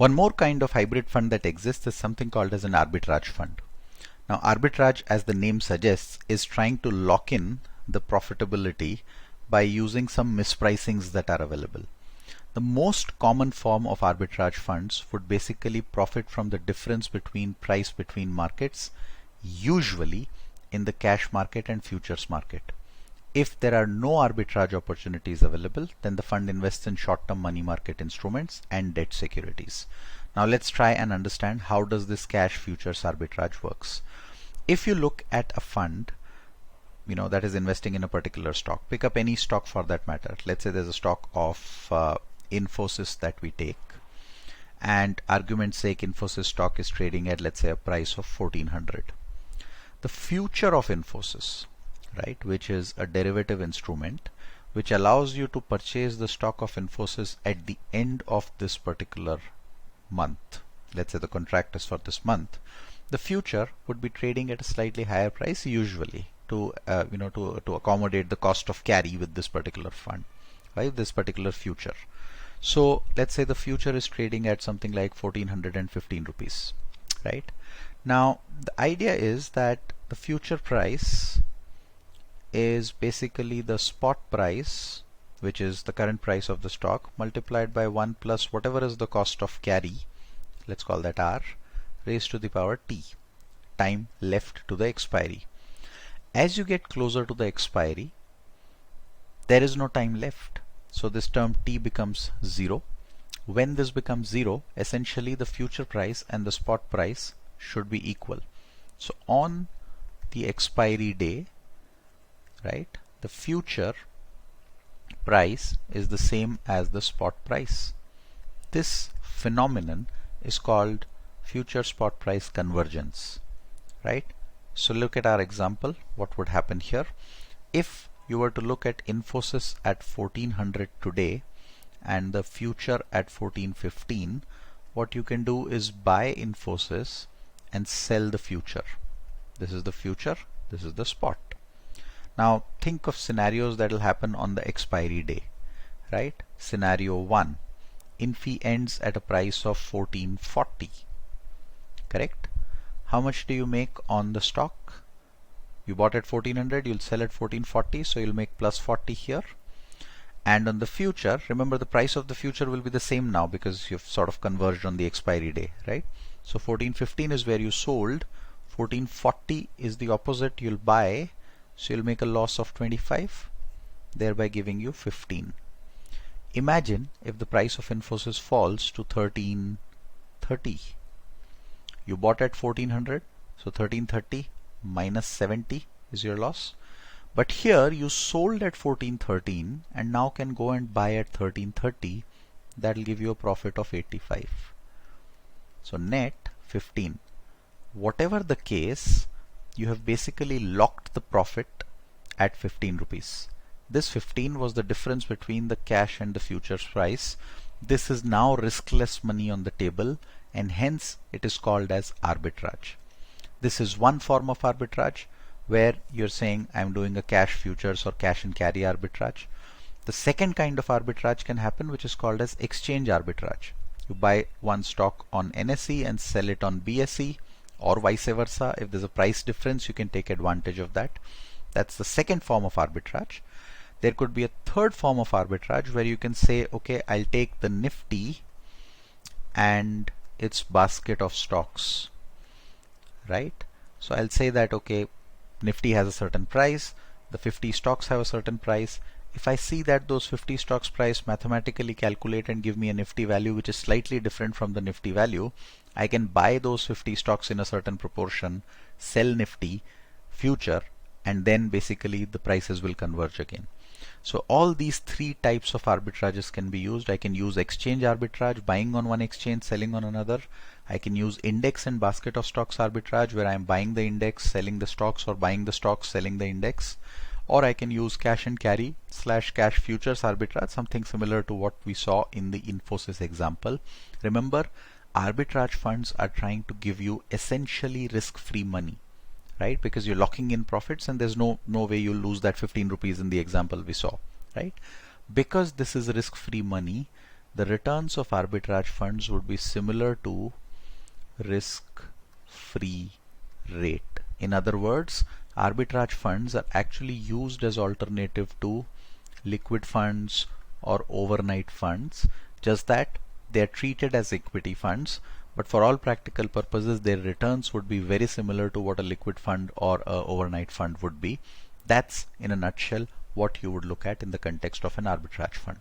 One more kind of hybrid fund that exists is something called as an arbitrage fund. Now arbitrage, as the name suggests, is trying to lock in the profitability by using some mispricings that are available. The most common form of arbitrage funds would basically profit from the difference between price between markets, usually in the cash market and futures market. If there are no arbitrage opportunities available, then the fund invests in short-term money market instruments and debt securities. Now let's try and understand how does this cash futures arbitrage works. If you look at a fund, that is investing in a particular stock, pick up any stock for that matter. Let's say there's a stock of Infosys that we take, and argument's sake Infosys stock is trading at, let's say, a price of 1400. The future of Infosys, right, which is a derivative instrument which allows you to purchase the stock of Infosys at the end of this particular month. Let's say the contract is for this month. The future would be trading at a slightly higher price usually to accommodate the cost of carry with this particular fund, right, this particular future. So let's say the future is trading at something like 1415 rupees, right? Now the idea is that the future price is basically the spot price, which is the current price of the stock, multiplied by 1 plus whatever is the cost of carry, let's call that R, raised to the power T, time left to the expiry. As you get closer to the expiry, there is no time left. So this term T becomes 0. When this becomes 0, essentially the future price and the spot price should be equal. So on the expiry day, right, the future price is the same as the spot price. This phenomenon is called future spot price convergence, right? So look at our example. What would happen here? If you were to look at Infosys at 1400 today and the future at 1415, what you can do is buy Infosys and sell the future. This is the future, this is the spot. Now think of scenarios that will happen on the expiry day, right? Scenario 1, Infi ends at a price of 1440, correct? How much do you make on the stock? You bought at 1400, you'll sell at 1440, so you'll make plus 40 here. And on the future, remember the price of the future will be the same now because you've sort of converged on the expiry day, right? So 1415 is where you sold, 1440 is the opposite, you'll buy, so you'll make a loss of 25, thereby giving you 15. Imagine if the price of Infosys falls to 1330. You bought at 1400, so 1330 minus 70 is your loss. But here you sold at 1413 and now can go and buy at 1330. That will give you a profit of 85. So net 15. Whatever the case, you have basically locked the profit at 15 rupees. This 15 was the difference between the cash and the futures price. This is now riskless money on the table, and hence it is called as arbitrage. This is one form of arbitrage where you're saying I'm doing a cash futures or cash and carry arbitrage. The second kind of arbitrage can happen, which is called as exchange arbitrage. You buy one stock on NSE and sell it on BSE, or vice versa. If there's a price difference, you can take advantage of that. That's the second form of arbitrage. There could be a third form of arbitrage where you can say, okay, I'll take the Nifty and its basket of stocks, right? So I'll say that, okay, Nifty has a certain price, the 50 stocks have a certain price. If I see that those 50 stocks price mathematically calculate and give me a Nifty value which is slightly different from the Nifty value, I can buy those 50 stocks in a certain proportion, sell Nifty future, and then basically the prices will converge again. So all these three types of arbitrages can be used. I can use exchange arbitrage, buying on one exchange, selling on another. I can use index and basket of stocks arbitrage, where I'm buying the index, selling the stocks, or buying the stocks, selling the index. Or I can use cash and carry / cash futures arbitrage, something similar to what we saw in the Infosys example. Remember, arbitrage funds are trying to give you essentially risk-free money, right? Because you're locking in profits and there's no way you'll lose that 15 rupees in the example we saw, right? Because this is risk-free money, the returns of arbitrage funds would be similar to risk-free rate. In other words, arbitrage funds are actually used as alternative to liquid funds or overnight funds, just that they are treated as equity funds, but for all practical purposes their returns would be very similar to what a liquid fund or a overnight fund would be. That's in a nutshell what you would look at in the context of an arbitrage fund.